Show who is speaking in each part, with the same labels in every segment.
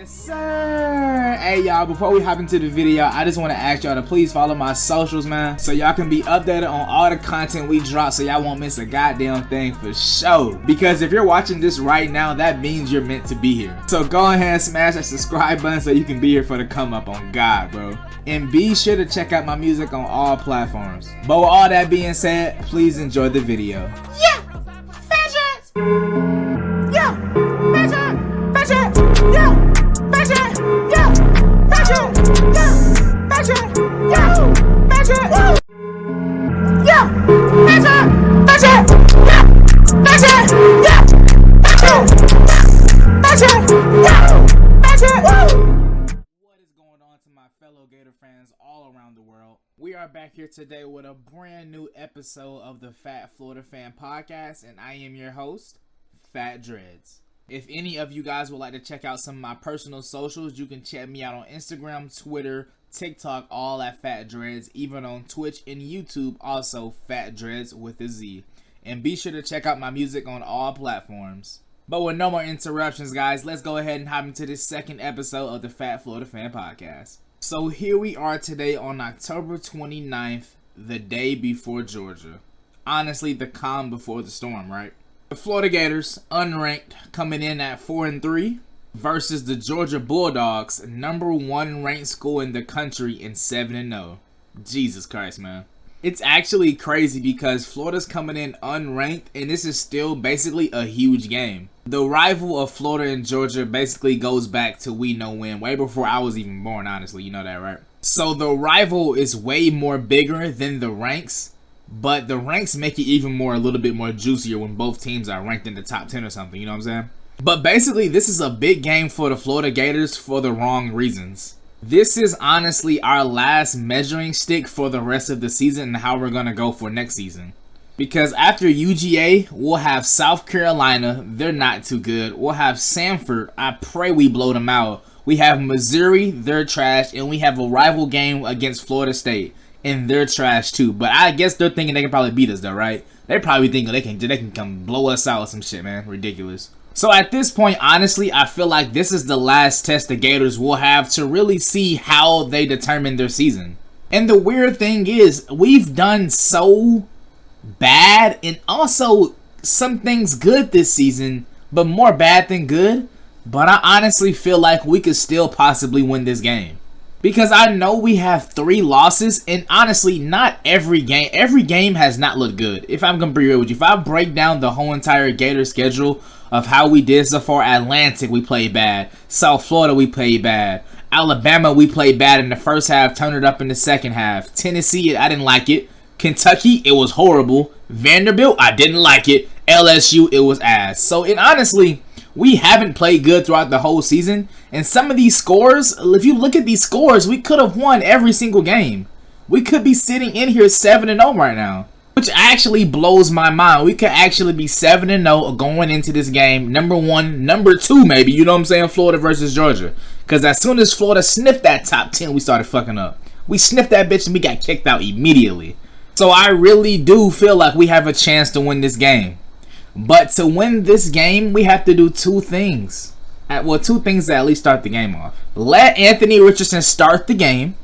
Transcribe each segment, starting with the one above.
Speaker 1: Yes, sir. Hey, y'all, before we hop into the video, I just want to ask y'all to please follow my socials, man, so y'all can be updated on all the content we drop, so y'all won't miss a goddamn thing for sure. Because if you're watching this right now, that means you're meant to be here. So go ahead and smash that subscribe button so you can be here for the come up on God, bro. And be sure to check out my music on all platforms. But with all that being said, please enjoy the video.
Speaker 2: Yeah! Fashion! Yeah! Fashion! Fashion! Yeah! Fashion! Yeah! Fashion! Yeah! Fashion! Yeah! Fashion! Yeah! Fashion! Fashion! Yeah! Fashion! Yeah! Fashion! Fashion! Yeah! Fashion!
Speaker 1: What is going on to my fellow Gator fans all around the world? We are back here today with a brand new episode of the Fat Florida Fan Podcast, and I am your host, Fat Dreads. If any of you guys would like to check out some of my personal socials, you can check me out on Instagram, Twitter, TikTok, all at Fat Dreads, even on Twitch and YouTube, also Fat Dreads with a Z. And be sure to check out my music on all platforms. But with no more interruptions, guys, let's go ahead and hop into this second episode of the Fat Florida Fan Podcast. So here we are today on October 29th, the day before Georgia. Honestly, the calm before the storm, right? The Florida Gators, unranked, coming in at 4-3 versus the Georgia Bulldogs, #1 ranked school in the country in 7-0. Jesus Christ, man. It's actually crazy because Florida's coming in unranked, and this is still basically a huge game. The rival of Florida and Georgia basically goes back to we know when, way before I was even born, honestly, you know that, right? So the rival is way more bigger than the ranks, but the ranks make it even more, a little bit more juicier when both teams are ranked in the top 10 or something, you know what I'm saying? But basically, this is a big game for the Florida Gators for the wrong reasons. This is honestly our last measuring stick for the rest of the season and how we're going to go for next season. Because after UGA, we'll have South Carolina. They're not too good. We'll have Samford. I pray we blow them out. We have Missouri. They're trash. And we have a rival game against Florida State. And they're trash too. But I guess they're thinking they can probably beat us though, right? They're probably thinking they can come blow us out with some shit, man. Ridiculous. So at this point, honestly, I feel like this is the last test the Gators will have to really see how they determine their season. And the weird thing is, we've done so bad and also some things good this season, but more bad than good. But I honestly feel like we could still possibly win this game. Because I know we have 3 losses, and honestly, not every game has not looked good. If I'm going to be real with you, if I break down the whole entire Gator schedule of how we did so far, Atlantic, we played bad. South Florida, we played bad. Alabama, we played bad in the first half, turned it up in the second half. Tennessee, I didn't like it. Kentucky, it was horrible. Vanderbilt, I didn't like it. LSU, it was ass. So, and honestly, we haven't played good throughout the whole season. And some of these scores, if you look at these scores, we could have won every single game. We could be sitting in here 7-0 right now, which actually blows my mind. We could actually be 7-0 going into this game. #1, #2 maybe, you know what I'm saying? Florida versus Georgia. Because as soon as Florida sniffed that top 10, we started fucking up. We sniffed that bitch and we got kicked out immediately. So I really do feel like we have a chance to win this game. But to win this game, we have to do 2 things. Well, 2 things that at least start the game off. Let Anthony Richardson start the game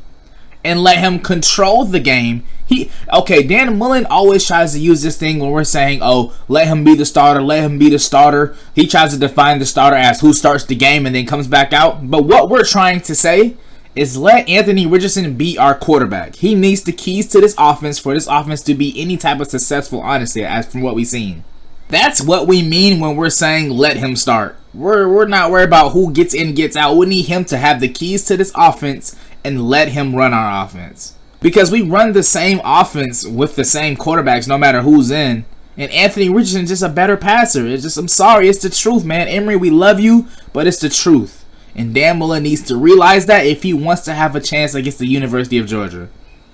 Speaker 1: and let him control the game. Dan Mullen always tries to use this thing when we're saying, oh, let him be the starter, let him be the starter. He tries to define the starter as who starts the game and then comes back out. But what we're trying to say is let Anthony Richardson be our quarterback. He needs the keys to this offense for this offense to be any type of successful, honestly, as from what we've seen. That's what we mean when we're saying let him start. We're not worried about who gets in, gets out. We need him to have the keys to this offense and let him run our offense. Because we run the same offense with the same quarterbacks no matter who's in. And Anthony Richardson is just a better passer. I'm sorry, it's the truth, man. Emory, we love you, but it's the truth. And Dan Mullen needs to realize that if he wants to have a chance against the University of Georgia.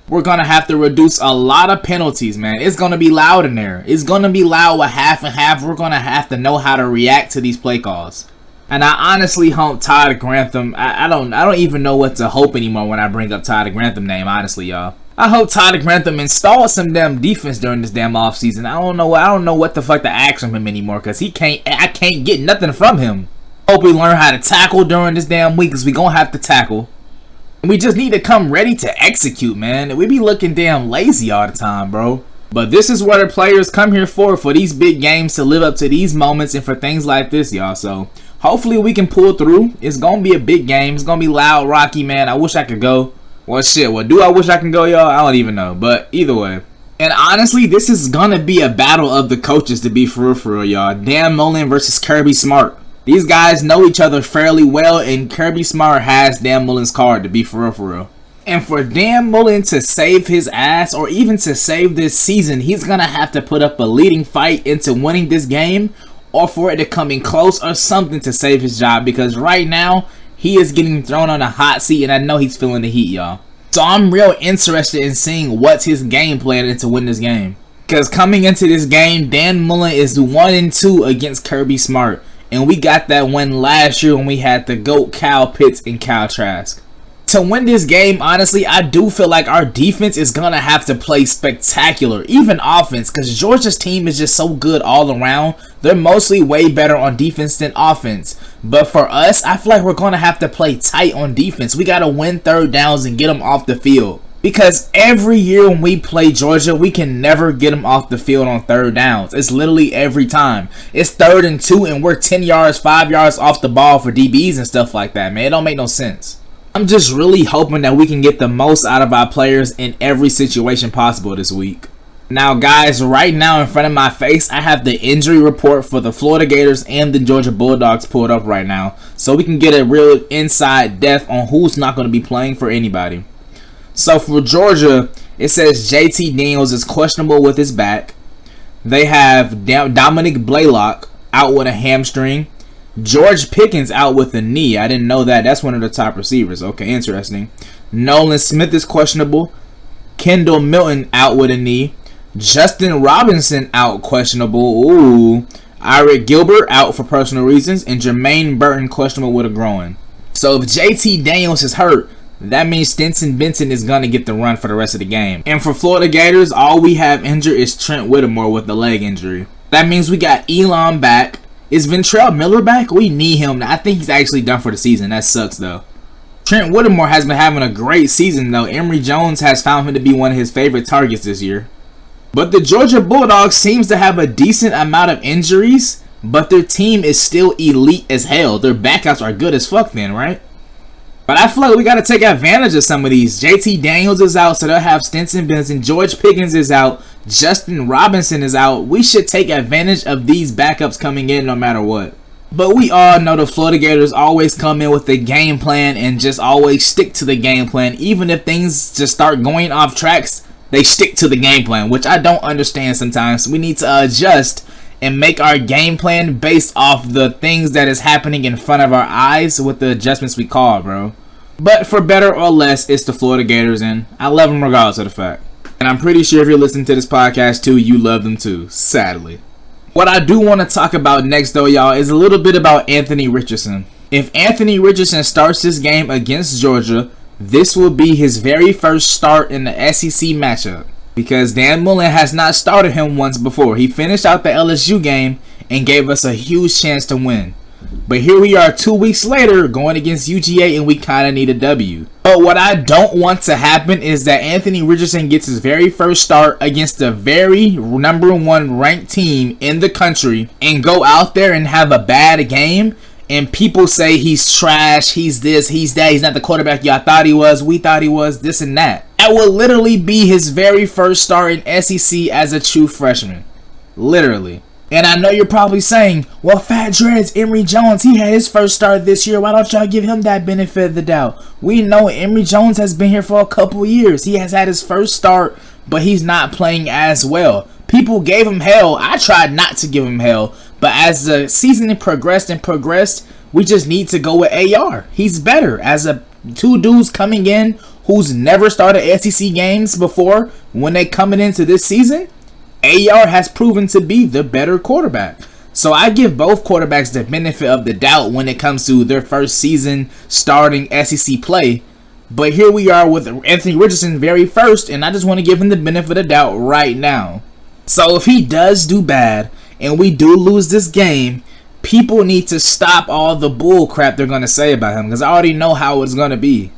Speaker 1: We're going to have to reduce a lot of penalties, man. It's going to be loud in there. It's going to be loud with half and half. We're going to have to know how to react to these play calls. And I honestly hope Todd Grantham, I don't even know what to hope anymore when I bring up Todd Grantham name, honestly, y'all. I hope Todd Grantham installs some damn defense during this damn offseason. I don't know what the fuck to ask from him anymore, because I can't get nothing from him. Hope we learn how to tackle during this damn week, because we gonna have to tackle. And we just need to come ready to execute, man. We be looking damn lazy all the time, bro. But this is what our players come here for these big games, to live up to these moments and for things like this, y'all. So hopefully we can pull through. It's gonna be a big game. It's gonna be loud, rocky, man. I wish I could go. Well, shit, what do I wish I can go, y'all? I don't even know. But either way. And honestly, this is gonna be a battle of the coaches, to be for real, y'all. Dan Mullen versus Kirby Smart. These guys know each other fairly well, and Kirby Smart has Dan Mullen's card, to be for real. And for Dan Mullen to save his ass, or even to save this season, he's gonna have to put up a leading fight into winning this game, or for it to come in close or something to save his job, because right now he is getting thrown on a hot seat, and I know he's feeling the heat, y'all. So I'm real interested in seeing what's his game plan to win this game, because coming into this game, Dan Mullen is 1-2 against Kirby Smart, and we got that win last year when we had the GOAT Kyle Pitts and Kyle Trask. To win this game, honestly, I do feel like our defense is going to have to play spectacular, even offense, because Georgia's team is just so good all around. They're mostly way better on defense than offense. But for us, I feel like we're going to have to play tight on defense. We got to win third downs and get them off the field. Because every year when we play Georgia, we can never get them off the field on third downs. It's literally every time. It's 3rd and 2 and we're 10 yards, 5 yards off the ball for DBs and stuff like that, man. It don't make no sense. I'm just really hoping that we can get the most out of our players in every situation possible this week. Now, guys, right now in front of my face, I have the injury report for the Florida Gators and the Georgia Bulldogs pulled up right now, so we can get a real inside depth on who's not going to be playing for anybody. So for Georgia, it says JT Daniels is questionable with his back. They have Dominic Blaylock out with a hamstring. George Pickens out with a knee. I didn't know that. That's one of the top receivers. Okay, interesting. Nolan Smith is questionable. Kendall Milton out with a knee. Justin Robinson out questionable. Ooh. Eric Gilbert out for personal reasons. And Jermaine Burton questionable with a groin. So if JT Daniels is hurt, that means Stetson Benson is going to get the run for the rest of the game. And for Florida Gators, all we have injured is Trent Whittemore with the leg injury. That means we got Elon back. Is Ventrell Miller back? We need him. I think he's actually done for the season. That sucks, though. Trent Whittemore has been having a great season, though. Emory Jones has found him to be one of his favorite targets this year. But the Georgia Bulldogs seems to have a decent amount of injuries, but their team is still elite as hell. Their backups are good as fuck then, right? But I feel like we got to take advantage of some of these. JT Daniels is out, so they'll have Stetson Benson. George Pickens is out. Justin Robinson is out. We should take advantage of these backups coming in no matter what. But we all know the Florida Gators always come in with the game plan and just always stick to the game plan. Even if things just start going off tracks, they stick to the game plan, which I don't understand sometimes. We need to adjust and make our game plan based off the things that is happening in front of our eyes with the adjustments we call, bro. But for better or less, it's the Florida Gators, and I love them regardless of the fact. And I'm pretty sure if you're listening to this podcast too, you love them too, sadly. What I do want to talk about next, though, y'all, is a little bit about Anthony Richardson. If Anthony Richardson starts this game against Georgia, this will be his very first start in the SEC matchup, because Dan Mullen has not started him once before. He finished out the LSU game and gave us a huge chance to win. But here we are 2 weeks later going against UGA, and we kind of need a W. But what I don't want to happen is that Anthony Richardson gets his very first start against the very #1 ranked team in the country and go out there and have a bad game, and people say he's trash, he's this, he's that, he's not the quarterback y'all thought he was, we thought he was, this and that. That will literally be his very first start in SEC as a true freshman. Literally. And I know you're probably saying, well, Fat Dreads, Emory Jones, he had his first start this year. Why don't y'all give him that benefit of the doubt? We know Emory Jones has been here for a couple years. He has had his first start, but he's not playing as well. People gave him hell. I tried not to give him hell. But as the season progressed, we just need to go with AR. He's better. As two dudes coming in who's never started SEC games before, when they coming into this season, AR has proven to be the better quarterback. So I give both quarterbacks the benefit of the doubt when it comes to their first season starting SEC play. But here we are with Anthony Richardson very first, and I just want to give him the benefit of the doubt right now. So if he does do bad and we do lose this game, people need to stop all the bull crap they're going to say about him, because I already know how it's going to be.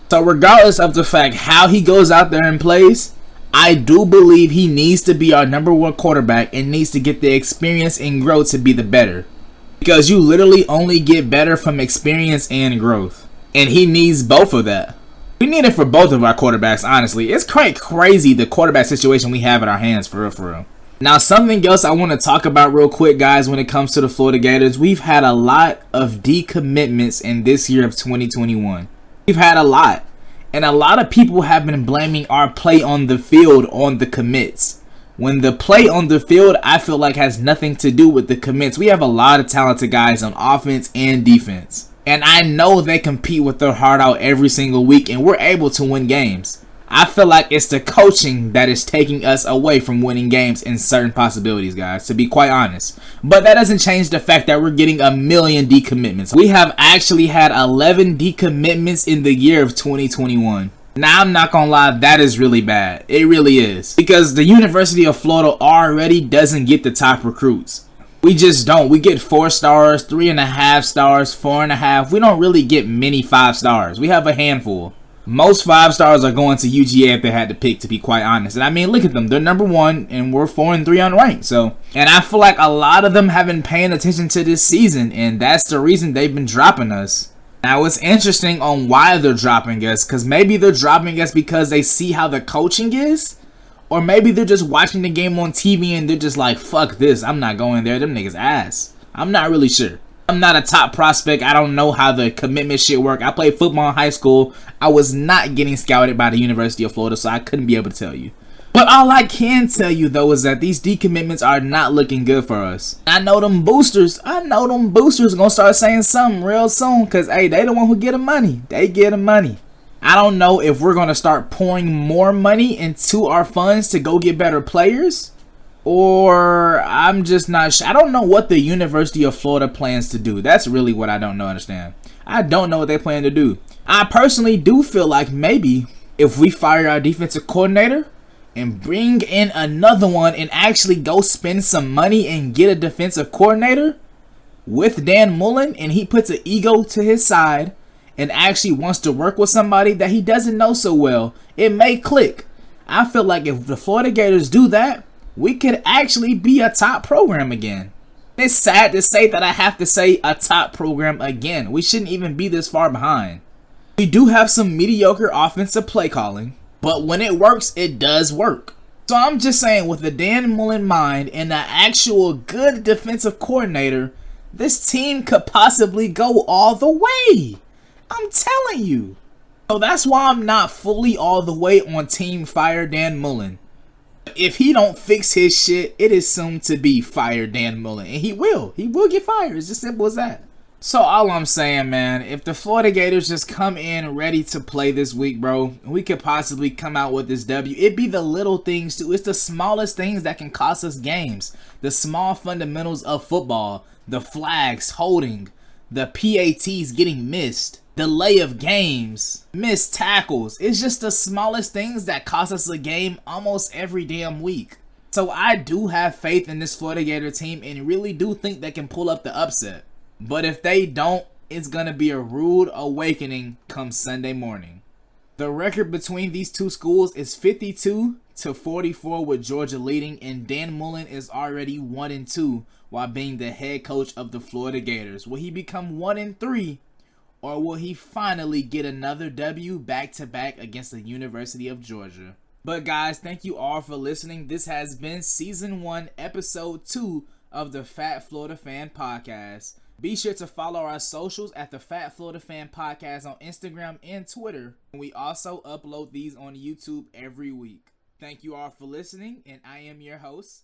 Speaker 1: So regardless of the fact how he goes out there and plays, I do believe he needs to be our number one quarterback and needs to get the experience and growth to be the better. Because you literally only get better from experience and growth. And he needs both of that. We need it for both of our quarterbacks, honestly. It's quite crazy the quarterback situation we have in our hands, for real, for real. Now, something else I want to talk about real quick, guys, when it comes to the Florida Gators. We've had a lot of decommitments in this year of 2021. We've had a lot. And a lot of people have been blaming our play on the field on the commits. When the play on the field, I feel like, has nothing to do with the commits. We have a lot of talented guys on offense and defense. And I know they compete with their heart out every single week, and we're able to win games. I feel like it's the coaching that is taking us away from winning games in certain possibilities, guys, to be quite honest. But that doesn't change the fact that we're getting a million decommitments. We have actually had 11 decommitments in the year of 2021. Now, I'm not gonna lie, that is really bad. It really is. Because the University of Florida already doesn't get the top recruits. We just don't. We get 4 stars, 3.5 stars, 4.5. We don't really get many 5 stars. We have a handful. Most 5 stars are going to UGA if they had to pick, to be quite honest. And I mean, look at them. They're number 1 and we're 4-3 unranked. So, and I feel like a lot of them have been paying attention to this season, and that's the reason they've been dropping us. Now, it's interesting on why they're dropping us, because maybe they're dropping us because they see how the coaching is. Or maybe they're just watching the game on TV and they're just like, fuck this, I'm not going there, them niggas ass. I'm not really sure. I'm not a top prospect. I don't know how the commitment shit work. I played football in high school. I was not getting scouted by the University of Florida, so I couldn't be able to tell you. But all I can tell you, though, is that these decommitments are not looking good for us. I know them boosters gonna start saying something real soon, because, hey, they the one who get the money. They get the money. I don't know if we're going to start pouring more money into our funds to go get better players, or I'm just not sure. I don't know what the University of Florida plans to do. That's really what I don't understand. I don't know what they plan to do. I personally do feel like maybe if we fire our defensive coordinator and bring in another one and actually go spend some money and get a defensive coordinator with Dan Mullen, and he puts an ego to his side and actually wants to work with somebody that he doesn't know so well, it may click. I feel like if the Florida Gators do that, we could actually be a top program again. It's sad to say that I have to say a top program again. We shouldn't even be this far behind. We do have some mediocre offensive play calling, but when it works, it does work. So I'm just saying, with the Dan Mullen mind and an actual good defensive coordinator, this team could possibly go all the way. I'm telling you. So that's why I'm not fully all the way on team fire Dan Mullen. If he don't fix his shit, it is soon to be fire Dan Mullen. And he will. He will get fired. It's as simple as that. So all I'm saying, man, if the Florida Gators just come in ready to play this week, bro, we could possibly come out with this W. It'd be the little things too. It's the smallest things that can cost us games. The small fundamentals of football. The flags holding. The PATs getting missed. Delay of games, missed tackles. It's just the smallest things that cost us a game almost every damn week. So I do have faith in this Florida Gator team and really do think they can pull up the upset. But if they don't, it's going to be a rude awakening come Sunday morning. The record between these two schools is 52-44 with Georgia leading, and Dan Mullen is already 1-2 while being the head coach of the Florida Gators. Will he become 1-3? Or will he finally get another W back-to-back against the University of Georgia? But guys, thank you all for listening. This has been Season 1, Episode 2 of the Fat Florida Fan Podcast. Be sure to follow our socials at the Fat Florida Fan Podcast on Instagram and Twitter. We also upload these on YouTube every week. Thank you all for listening, and I am your host,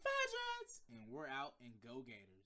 Speaker 1: Fat Dreads, and we're out and go Gators.